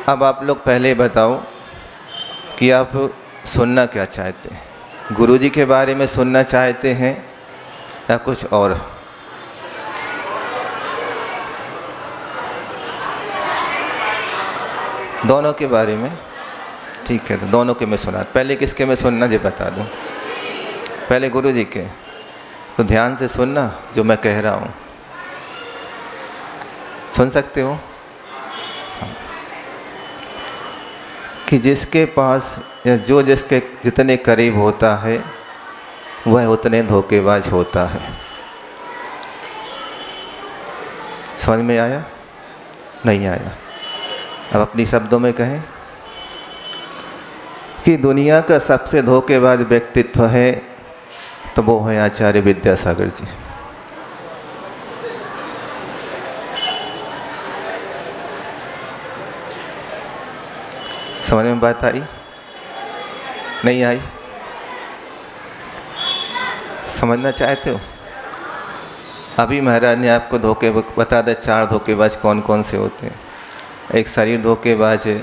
अब आप लोग पहले बताओ कि आप सुनना क्या चाहते हैं? गुरुजी के बारे में सुनना चाहते हैं या कुछ और? दोनों के बारे में? ठीक है, तो दोनों के मैं सुना। पहले किसके में सुनना जी बता दूं? पहले गुरुजी के। तो ध्यान से सुनना जो मैं कह रहा हूँ। सुन सकते हो? कि जिसके पास या जो जिसके जितने करीब होता है वह उतने धोखेबाज होता है। समझ में आया? नहीं आया? अब अपनी शब्दों में कहें कि दुनिया का सबसे धोखेबाज व्यक्तित्व है तो वो है आचार्य विद्यासागर जी। समझ में बात आई? नहीं आई? समझना चाहते हो? अभी महाराज ने आपको धोखे बता दे 4 धोखेबाज कौन कौन से होते हैं। एक शरीर धोखेबाज है,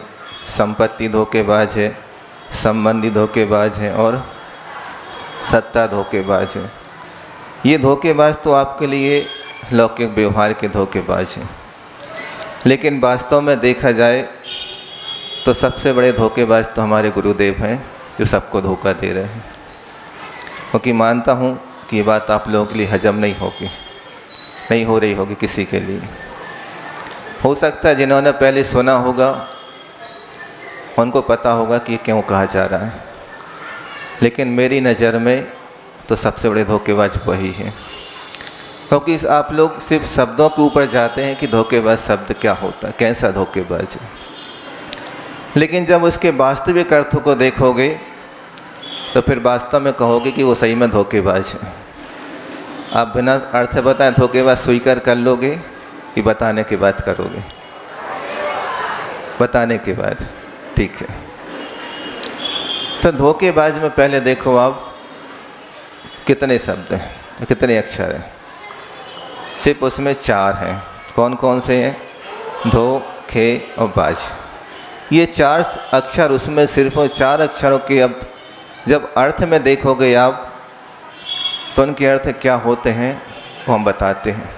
संपत्ति धोखेबाज है, संबंधी धोखेबाज है और सत्ता धोखेबाज है। ये धोखेबाज तो आपके लिए लौकिक व्यवहार के धोखेबाज हैं, लेकिन वास्तव में देखा जाए तो सबसे बड़े धोखेबाज तो हमारे गुरुदेव हैं जो सबको धोखा दे रहे हैं। क्योंकि मानता हूँ कि ये बात आप लोगों के लिए हजम नहीं होगी, नहीं हो रही होगी किसी के लिए। हो सकता है जिन्होंने पहले सुना होगा उनको पता होगा कि क्यों कहा जा रहा है, लेकिन मेरी नज़र में तो सबसे बड़े धोखेबाज वही हैं। क्योंकि आप लोग सिर्फ शब्दों के ऊपर जाते हैं कि धोखेबाज शब्द क्या होता है, कैसा धोखेबाज है, लेकिन जब उसके वास्तविक अर्थों को देखोगे तो फिर वास्तव में कहोगे कि वो सही में धोखेबाज है। आप बिना अर्थ बताएं धोखेबाज स्वीकार कर लोगे कि बताने के बाद करोगे? बताने के बाद। ठीक है, तो धोखेबाज में पहले देखो आप कितने शब्द हैं, कितने अक्षर हैं। सिर्फ उसमें 4 हैं। कौन कौन से हैं? धो, खे और बाज। ये 4 अक्षर उसमें सिर्फ 4 अक्षरों के अब जब अर्थ में देखोगे आप तो उनके अर्थ क्या होते हैं वो हम बताते हैं।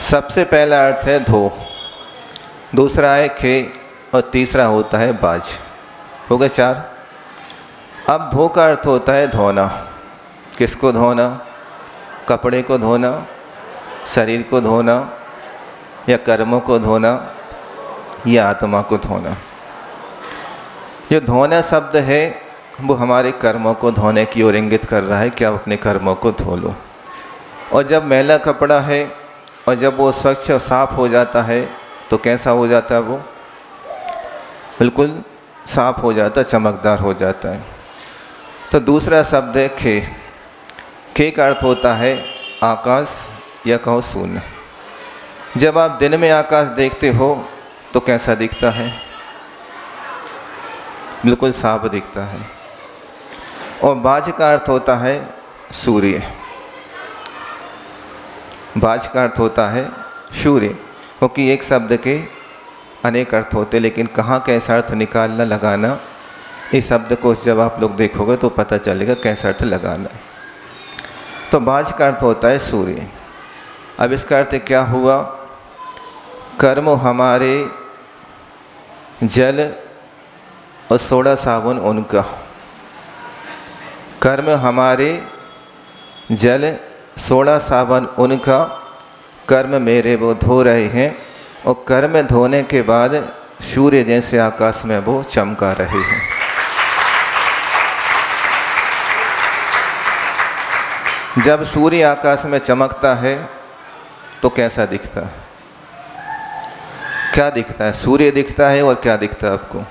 सबसे पहला अर्थ है धो, दूसरा है खे और तीसरा होता है बाज। हो गए 4। अब धो का अर्थ होता है धोना। किसको धोना? कपड़े को धोना, शरीर को धोना, या कर्मों को धोना, या आत्मा को धोना। जो धोना शब्द है वो हमारे कर्मों को धोने की ओर इंगित कर रहा है कि आप अपने कर्मों को धो लो। और जब मैला कपड़ा है और जब वो स्वच्छ और साफ हो जाता है तो कैसा हो जाता है? वो बिल्कुल साफ हो जाता है, चमकदार हो जाता है। तो दूसरा शब्द है खे। खे का अर्थ होता है आकाश या कहो शून्य। जब आप दिन में आकाश देखते हो तो कैसा दिखता है? बिल्कुल साफ दिखता है। और बाज का अर्थ होता है सूर्य। बाज का अर्थ होता है सूर्य, क्योंकि एक शब्द के अनेक अर्थ होते, लेकिन कहाँ कैसा अर्थ निकालना लगाना, इस शब्द को जब आप लोग देखोगे तो पता चलेगा कैसा अर्थ लगाना। तो बाज का अर्थ होता है सूर्य। अब इसका अर्थ क्या हुआ? कर्म हमारे, जल और सोडा साबुन उनका। कर्म हमारे, जल सोडा साबुन उनका, कर्म मेरे वो धो रहे हैं, और कर्म धोने के बाद सूर्य जैसे आकाश में वो चमका रहे हैं। जब सूर्य आकाश में चमकता है तो कैसा दिखता है? क्या दिखता है? सूर्य दिखता है और क्या दिखता है आपको?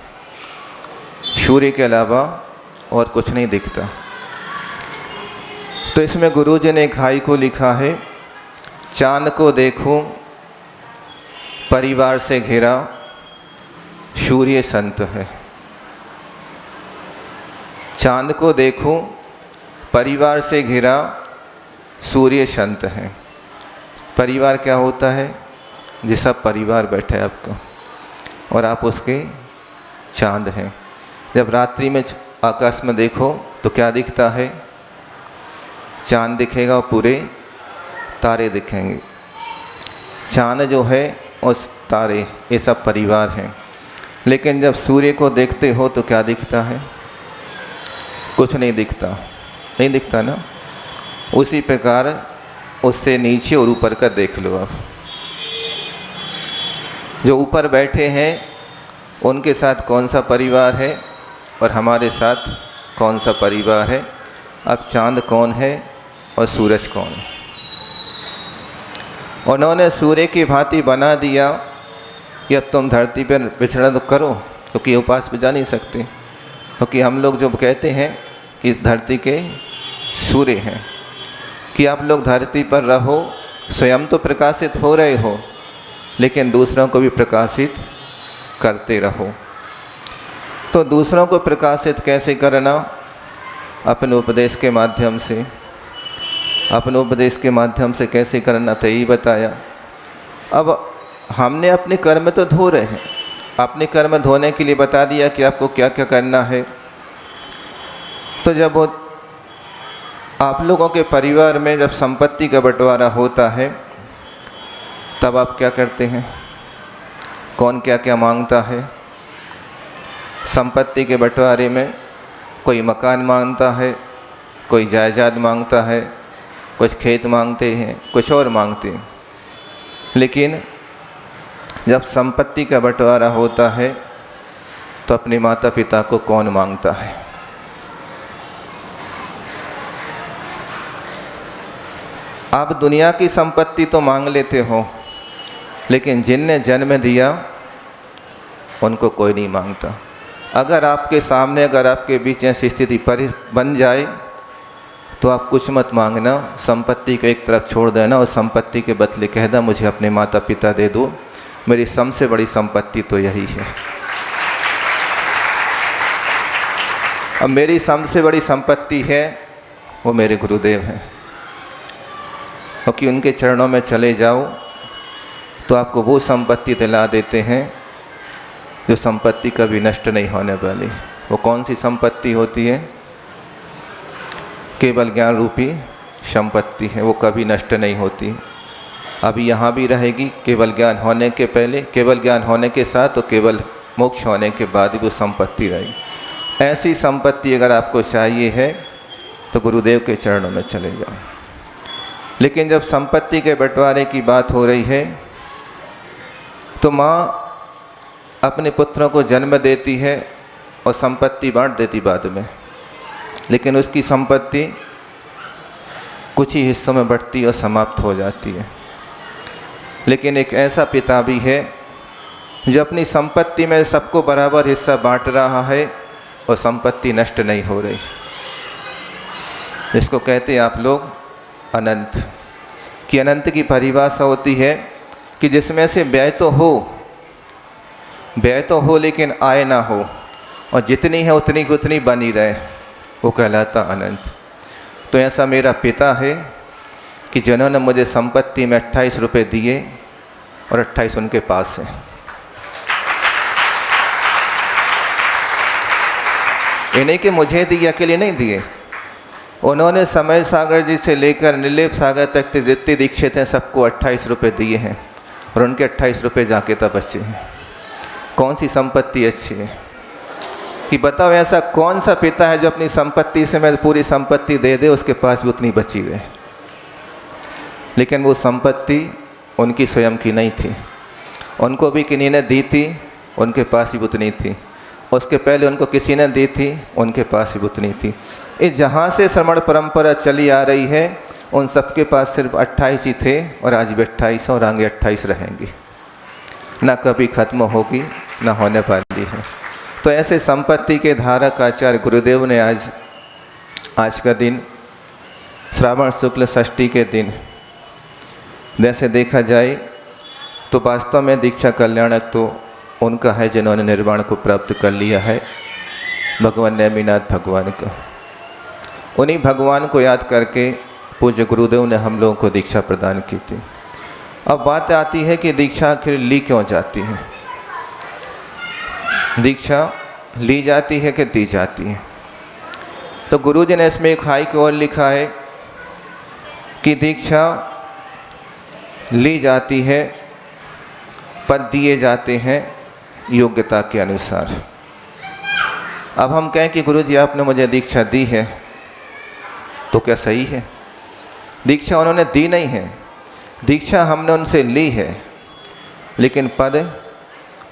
सूर्य के अलावा और कुछ नहीं दिखता। तो इसमें गुरुजी ने एक हाइकू लिखा है, चांद को देखूं परिवार से घिरा, सूर्य संत है। चांद को देखूं परिवार से घिरा, सूर्य संत है। परिवार क्या होता है? जिस सब परिवार बैठा है आपका और आप उसके चांद हैं। जब रात्रि में आकाश में देखो तो क्या दिखता है? चांद दिखेगा और पूरे तारे दिखेंगे। चांद जो है और तारे ये सब परिवार हैं। लेकिन जब सूर्य को देखते हो तो क्या दिखता है? कुछ नहीं दिखता, नहीं दिखता ना। उसी प्रकार उससे नीचे और ऊपर का देख लो आप। जो ऊपर बैठे हैं उनके साथ कौन सा परिवार है और हमारे साथ कौन सा परिवार है? अब चांद कौन है और सूरज कौन है? उन्होंने सूर्य की भांति बना दिया कि अब तुम धरती पर विचरण करो, क्योंकि उपास पे जा नहीं सकते। क्योंकि हम लोग जो कहते हैं कि धरती के सूर्य हैं, कि आप लोग धरती पर रहो, स्वयं तो प्रकाशित हो रहे हो लेकिन दूसरों को भी प्रकाशित करते रहो। तो दूसरों को प्रकाशित कैसे करना? अपने उपदेश के माध्यम से। अपने उपदेश के माध्यम से कैसे करना तो यही बताया। अब हमने अपने कर्म तो धो रहे हैं, अपने कर्म धोने के लिए बता दिया कि आपको क्या क्या करना है। तो जब आप लोगों के परिवार में जब संपत्ति का बंटवारा होता है तब आप क्या करते हैं? कौन क्या क्या मांगता है? संपत्ति के बंटवारे में कोई मकान मांगता है, कोई जायदाद मांगता है, कुछ खेत मांगते हैं, कुछ और मांगते हैं। लेकिन जब संपत्ति का बंटवारा होता है तो अपने माता पिता को कौन मांगता है? आप दुनिया की संपत्ति तो मांग लेते हो, लेकिन जिनने जन्म दिया उनको कोई नहीं मांगता। अगर आपके सामने, अगर आपके बीच ऐसी स्थिति बन जाए तो आप कुछ मत मांगना, संपत्ति को एक तरफ छोड़ देना और संपत्ति के बदले कहना मुझे अपने माता पिता दे दो, मेरी सबसे बड़ी संपत्ति तो यही है। अब मेरी सबसे बड़ी संपत्ति है वो मेरे गुरुदेव हैं, क्योंकि उनके चरणों में चले जाओ तो आपको वो संपत्ति दिला देते हैं जो संपत्ति कभी नष्ट नहीं होने वाली। वो कौन सी संपत्ति होती है? केवल ज्ञान रूपी संपत्ति है, वो कभी नष्ट नहीं होती। अभी यहाँ भी रहेगी, केवल ज्ञान होने के पहले, केवल ज्ञान होने के साथ, तो केवल मोक्ष होने के बाद भी वो संपत्ति रहेगी। ऐसी संपत्ति अगर आपको चाहिए है तो गुरुदेव के चरणों में चले जाओ। लेकिन जब संपत्ति के बंटवारे की बात हो रही है तो माँ अपने पुत्रों को जन्म देती है और संपत्ति बांट देती बाद में, लेकिन उसकी संपत्ति कुछ ही हिस्सों में बढ़ती और समाप्त हो जाती है। लेकिन एक ऐसा पिता भी है जो अपनी संपत्ति में सबको बराबर हिस्सा बांट रहा है और संपत्ति नष्ट नहीं हो रही। इसको कहते हैं आप लोग अनंत। कि अनंत की परिभाषा होती है कि जिसमें से व्यय तो हो लेकिन आय ना हो, और जितनी है उतनी की उतनी बनी रहे, वो कहलाता अनंत। तो ऐसा मेरा पिता है कि जिन्होंने मुझे संपत्ति में 28 रुपये दिए और 28 उनके पास है। इन्हीं के मुझे दिए, अकेले नहीं दिए। उन्होंने समय सागर जी से लेकर नीलेप सागर तक जितने दीक्षित हैं सबको 28 रुपये दिए हैं और उनके 28 रुपये जाके तब बचे हैं। कौन सी संपत्ति अच्छी है? कि बताओ ऐसा कौन सा पिता है जो अपनी संपत्ति से मैं पूरी संपत्ति दे दे, उसके पास भी उतनी बची रहे। लेकिन वो संपत्ति उनकी स्वयं की नहीं थी, उनको भी किन्हीं ने दी थी, उनके पास ही उतनी थी। उसके पहले उनको किसी ने दी थी, उनके पास ही उतनी थी। इस जहाँ से श्रमण परंपरा चली आ रही है उन सबके पास सिर्फ 28 ही थे और आज भी 28 और आगे 28 रहेंगी, ना कभी खत्म होगी ना होने वाली है। तो ऐसे संपत्ति के धारक आचार्य गुरुदेव ने आज का दिन श्रावण शुक्ल षष्ठी के दिन जैसे देखा जाए तो वास्तव में दीक्षा कल्याणक तो उनका है जिन्होंने निर्वाण को प्राप्त कर लिया है, भगवान नेमिनाथ भगवान का। उन्हीं भगवान को याद करके पूज्य गुरुदेव ने हम लोगों को दीक्षा प्रदान की थी। अब बात आती है कि दीक्षा आखिर ली क्यों जाती है? दीक्षा ली जाती है कि दी जाती है? तो गुरुजी ने इसमें एक हाई की ओर लिखा है कि दीक्षा ली जाती है, पद दिए जाते हैं योग्यता के अनुसार। अब हम कहें कि गुरुजी आपने मुझे दीक्षा दी है, तो क्या सही है? दीक्षा उन्होंने दी नहीं है, दीक्षा हमने उनसे ली है, लेकिन पद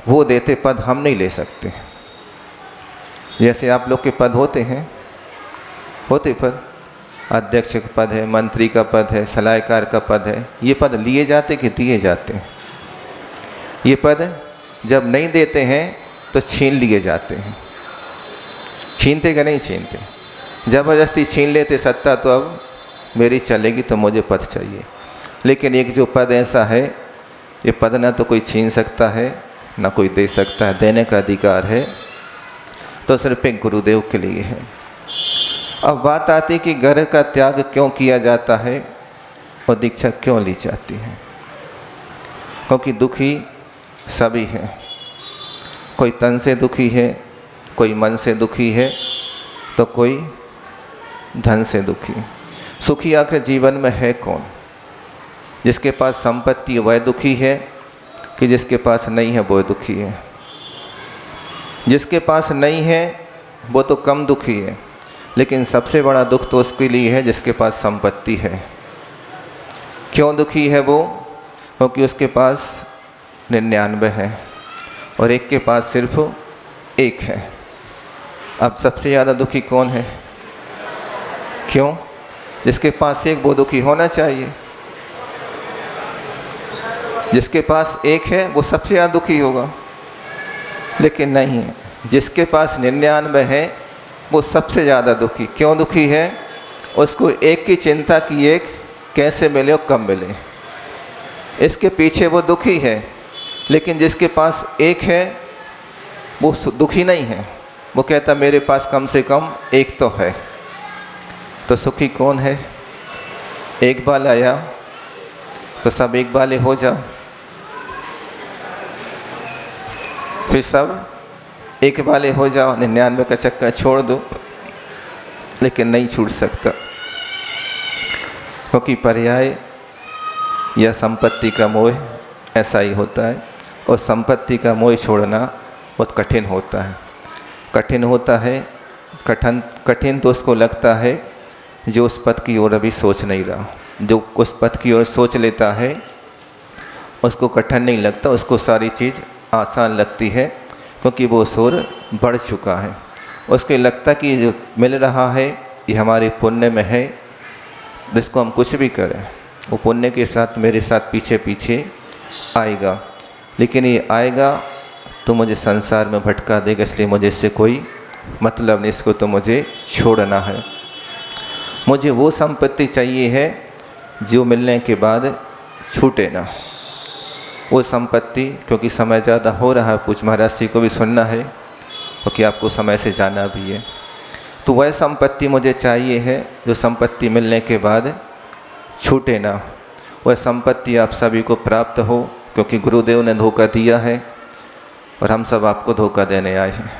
वो देते, पद हम नहीं ले सकते। जैसे आप लोग के पद होते हैं, होते पद, अध्यक्ष का पद है, मंत्री का पद है, सलाहकार का पद है, ये पद लिए जाते कि दिए जाते हैं? ये पद जब नहीं देते हैं तो छीन लिए जाते हैं। छीनते कि नहीं छीनते? ज़बरदस्ती छीन लेते सत्ता, तो अब मेरी चलेगी तो मुझे पद चाहिए। लेकिन एक जो पद ऐसा है, ये पद ना तो कोई छीन सकता है ना कोई दे सकता है, देने का अधिकार है तो सिर्फ एक गुरुदेव के लिए है। अब बात आती कि घर का त्याग क्यों किया जाता है और दीक्षा क्यों ली जाती है? क्योंकि दुखी सभी हैं, कोई तन से दुखी है, कोई मन से दुखी है, तो कोई धन से दुखी। सुखी आखिर जीवन में है कौन? जिसके पास संपत्ति वह दुखी है कि जिसके पास नहीं है वो दुखी है? जिसके पास नहीं है वो तो कम दुखी है, लेकिन सबसे बड़ा दुख तो उसके लिए है जिसके पास संपत्ति है। क्यों दुखी है वो? क्योंकि उसके पास 99 है और एक के पास सिर्फ 1 है। अब सबसे ज़्यादा दुखी कौन है? क्यों? जिसके पास 1 वो दुखी होना चाहिए। जिसके पास 1 है वो सबसे ज़्यादा दुखी होगा, लेकिन नहीं है। जिसके पास 99 है वो सबसे ज़्यादा दुखी। क्यों दुखी है? उसको 1 की चिंता कि 1 कैसे मिले और कब मिले, इसके पीछे वो दुखी है। लेकिन जिसके पास 1 है वो दुखी नहीं है, वो कहता मेरे पास कम से कम 1 तो है। तो सुखी कौन है? एक बाल आया तो सब एक बाले हो जाओ, फिर सब एक बाले हो जाओ, 99 का चक्कर छोड़ दो। लेकिन नहीं छूट सकता, क्योंकि पर्याय या संपत्ति का मोह ऐसा ही होता है, और संपत्ति का मोह छोड़ना बहुत कठिन होता है। कठिन होता है, कठिन तो उसको लगता है जो उस पद की ओर अभी सोच नहीं रहा। जो उस पद की ओर सोच लेता है उसको कठिन नहीं लगता, उसको सारी चीज़ आसान लगती है, क्योंकि वो सुर बढ़ चुका है। उसको लगता कि जो मिल रहा है ये हमारे पुण्य में है, जिसको हम कुछ भी करें वो पुण्य के साथ मेरे साथ पीछे पीछे आएगा। लेकिन ये आएगा तो मुझे संसार में भटका देगा, इसलिए मुझे इससे कोई मतलब नहीं, इसको तो मुझे छोड़ना है। मुझे वो संपत्ति चाहिए है जो मिलने के बाद छूटे ना। वो संपत्ति, क्योंकि समय ज़्यादा हो रहा है, पूज महाराज जी को भी सुनना है क्योंकि आपको समय से जाना भी है, तो वह संपत्ति मुझे चाहिए है जो संपत्ति मिलने के बाद छूटे ना। वह संपत्ति आप सभी को प्राप्त हो, क्योंकि गुरुदेव ने धोखा दिया है और हम सब आपको धोखा देने आए हैं।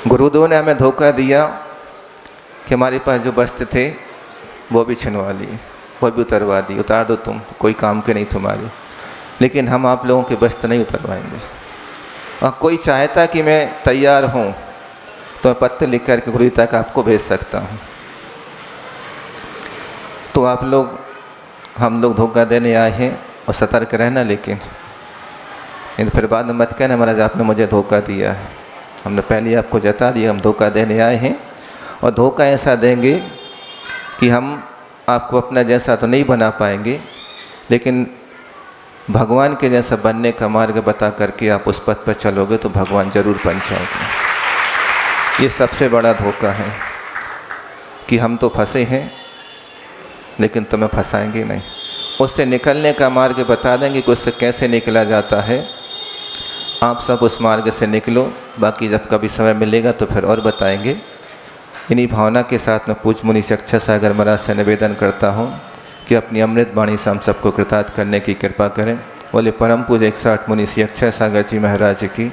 गुरुदेव ने हमें धोखा दिया कि हमारे पास जो वस्त्र थे वो भी छिनवा लिए, वो भी उतरवा दी, उतार दो तुम, कोई काम के नहीं तुम्हारे। लेकिन हम आप लोगों के वस्त्र नहीं उतरवाएंगे। और कोई चाहता कि मैं तैयार हूँ तो मैं पत्र लिख करके गुरु तक आपको भेज सकता हूँ। तो आप लोग, हम लोग धोखा देने आए हैं और सतर्क रहना। लेकिन फिर बाद में मत कहना महाराज आपने मुझे धोखा दिया है। हमने पहले आपको जता दिया हम धोखा देने आए हैं, और धोखा ऐसा देंगे कि हम आपको अपना जैसा तो नहीं बना पाएंगे, लेकिन भगवान के जैसा बनने का मार्ग बता करके आप उस पथ पर चलोगे तो भगवान जरूर बन जाओगे। ये सबसे बड़ा धोखा है कि हम तो फंसे हैं लेकिन तुम्हें फंसाएंगे नहीं। उससे निकलने का मार्ग बता देंगे कि उससे कैसे निकला जाता है। आप सब उस मार्ग से निकलो, बाकी जब कभी समय मिलेगा तो फिर और बताएंगे। इन्हीं भावना के साथ मैं पूज्य मुनि अक्षर सागर महाराज से निवेदन करता हूँ कि अपनी अमृत वाणी से हम सबको कृतार्थ करने की कृपा करें। बोले परम पूज्य 108 मुनि श्री अक्षय सागर जी महाराज की